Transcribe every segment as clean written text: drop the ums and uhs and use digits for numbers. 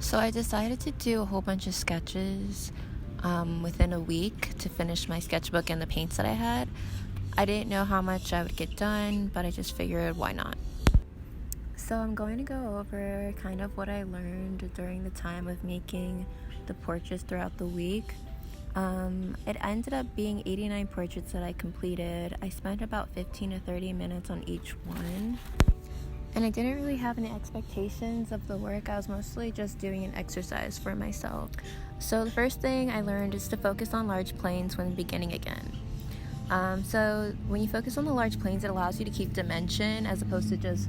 So I decided to do a whole bunch of sketches within a week to finish my sketchbook and the paints that I had. I didn't know how much I would get done, but I just figured why not. So I'm going to go over kind of what I learned during the time of making the portraits throughout the week. It ended up being 89 portraits that I completed. I spent about 15 to 30 minutes on each one. And I didn't really have any expectations of the work. I was mostly just doing an exercise for myself. So the first thing I learned is to focus on large planes when beginning again. So when you focus on the large planes, it allows you to keep dimension as opposed to just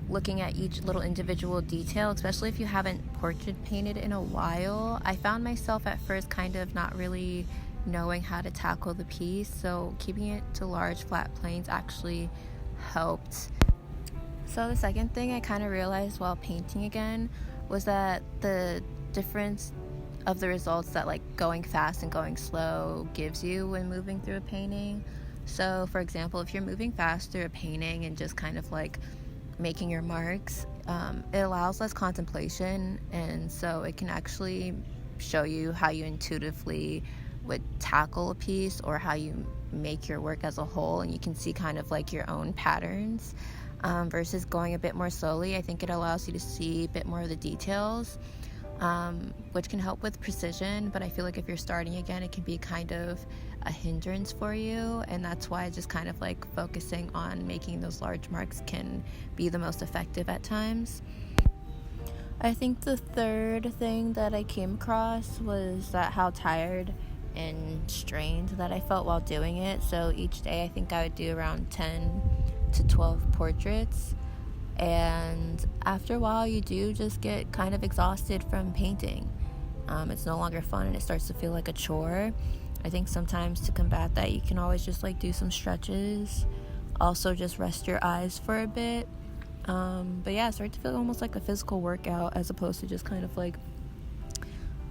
looking at each little individual detail, especially if you haven't portrait painted in a while. I found myself at first kind of not really knowing how to tackle the piece, so keeping it to large flat planes actually helped. So the second thing I kind of realized while painting again was that the difference of the results that like going fast and going slow gives you when moving through a painting. So for example, if you're moving fast through a painting and just kind of like making your marks, it allows less contemplation, and so it can actually show you how you intuitively would tackle a piece or how you make your work as a whole, and you can see kind of like your own patterns. Versus going a bit more slowly, I think it allows you to see a bit more of the details, which can help with precision, but I feel like if you're starting again, it can be kind of a hindrance for you, and that's why just kind of like focusing on making those large marks can be the most effective at times. I think the third thing that I came across was that how tired and strained that I felt while doing it. So each day I think I would do around 10 to 12 portraits, and after a while you do just get kind of exhausted from painting. It's no longer fun and it starts to feel like a chore. I think sometimes to combat that you can always just like do some stretches, also just rest your eyes for a bit. But yeah, it started to feel almost like a physical workout as opposed to just kind of like,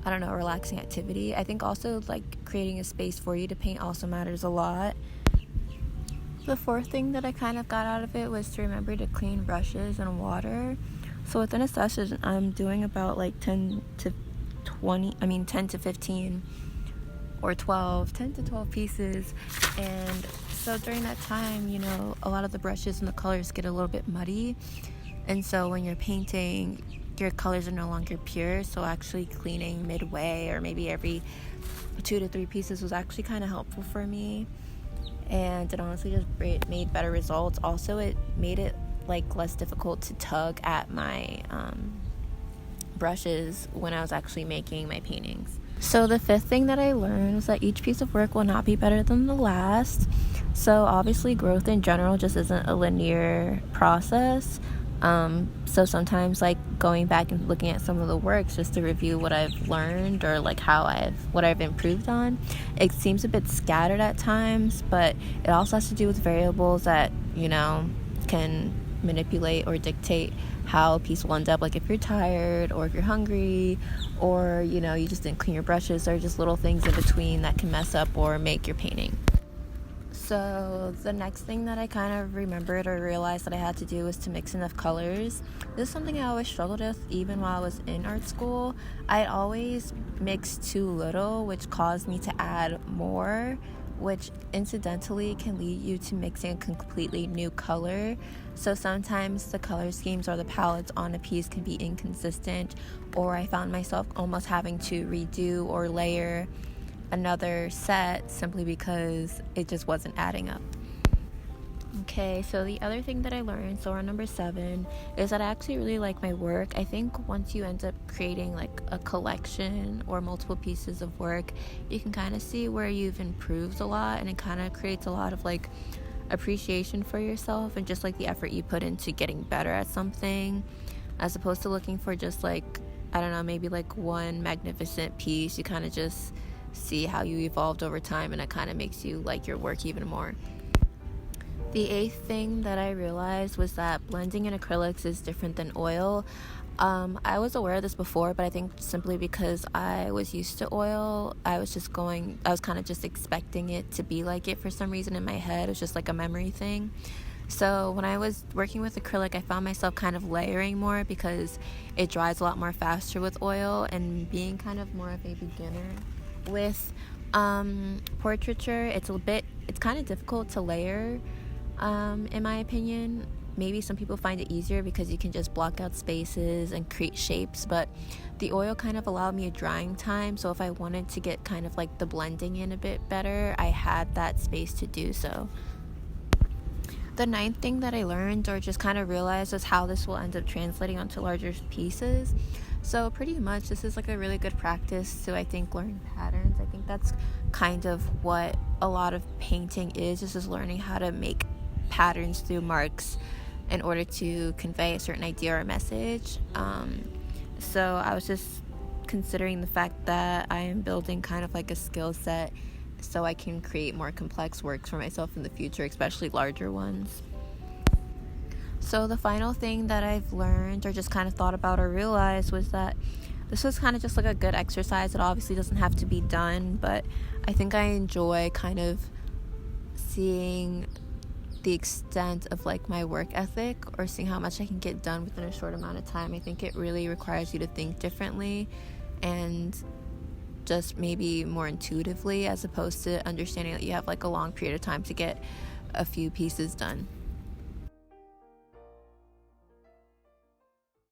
I don't know, a relaxing activity. I think also like creating a space for you to paint also matters a lot. The fourth thing that I kind of got out of it was to remember to clean brushes and water. So within a session, I'm doing about like 10 to 15 or 10 to 12 pieces. And so during that time, a lot of the brushes and the colors get a little bit muddy. And so when you're painting, your colors are no longer pure. So actually cleaning midway or maybe every 2 to 3 pieces was actually kind of helpful for me. And it honestly just made better results. Also, it made it like less difficult to tug at my brushes when I was actually making my paintings. So the fifth thing that I learned was that each piece of work will not be better than the last. So obviously growth in general just isn't a linear process. So sometimes like going back and looking at some of the works just to review what I've learned or like what I've improved on, it seems a bit scattered at times, but it also has to do with variables that, can manipulate or dictate how a piece will end up. Like if you're tired or if you're hungry or, you just didn't clean your brushes, or just little things in between that can mess up or make your painting. So the next thing that I kind of remembered or realized that I had to do was to mix enough colors. This is something I always struggled with even while I was in art school. I'd always mix too little, which caused me to add more, which incidentally can lead you to mixing a completely new color. So sometimes the color schemes or the palettes on a piece can be inconsistent, or I found myself almost having to redo or layer another set simply because it just wasn't adding up. Okay, so the other thing that I learned, so our number 7, is that I actually really like my work. I think once you end up creating like a collection or multiple pieces of work, you can kind of see where you've improved a lot, and it kind of creates a lot of like appreciation for yourself and just like the effort you put into getting better at something, as opposed to looking for just like, I don't know, maybe like one magnificent piece. You kind of just see how you evolved over time, and it kind of makes you like your work even more. The 8th thing that I realized was that blending in acrylics is different than oil. I was aware of this before, but I think simply because I was used to oil, I was kind of just expecting it to be like it for some reason in my head. It was just like a memory thing. So when I was working with acrylic, I found myself kind of layering more because it dries a lot more faster with oil, and being kind of more of a beginner with portraiture, it's kind of difficult to layer, in my opinion. Maybe some people find it easier because you can just block out spaces and create shapes, but the oil kind of allowed me a drying time, so if I wanted to get kind of like the blending in a bit better, I had that space to do so. The ninth thing that I learned or just kind of realized is how this will end up translating onto larger pieces. So pretty much this is like a really good practice to, I think, learn patterns. I think that's kind of what a lot of painting is just learning how to make patterns through marks in order to convey a certain idea or message. So I was just considering the fact that I am building kind of like a skill set so I can create more complex works for myself in the future, especially larger ones. So the final thing that I've learned or just kind of thought about or realized was that this was kind of just like a good exercise. It obviously doesn't have to be done, but I think I enjoy kind of seeing the extent of like my work ethic or seeing how much I can get done within a short amount of time. I think it really requires you to think differently and just maybe more intuitively, as opposed to understanding that you have like a long period of time to get a few pieces done.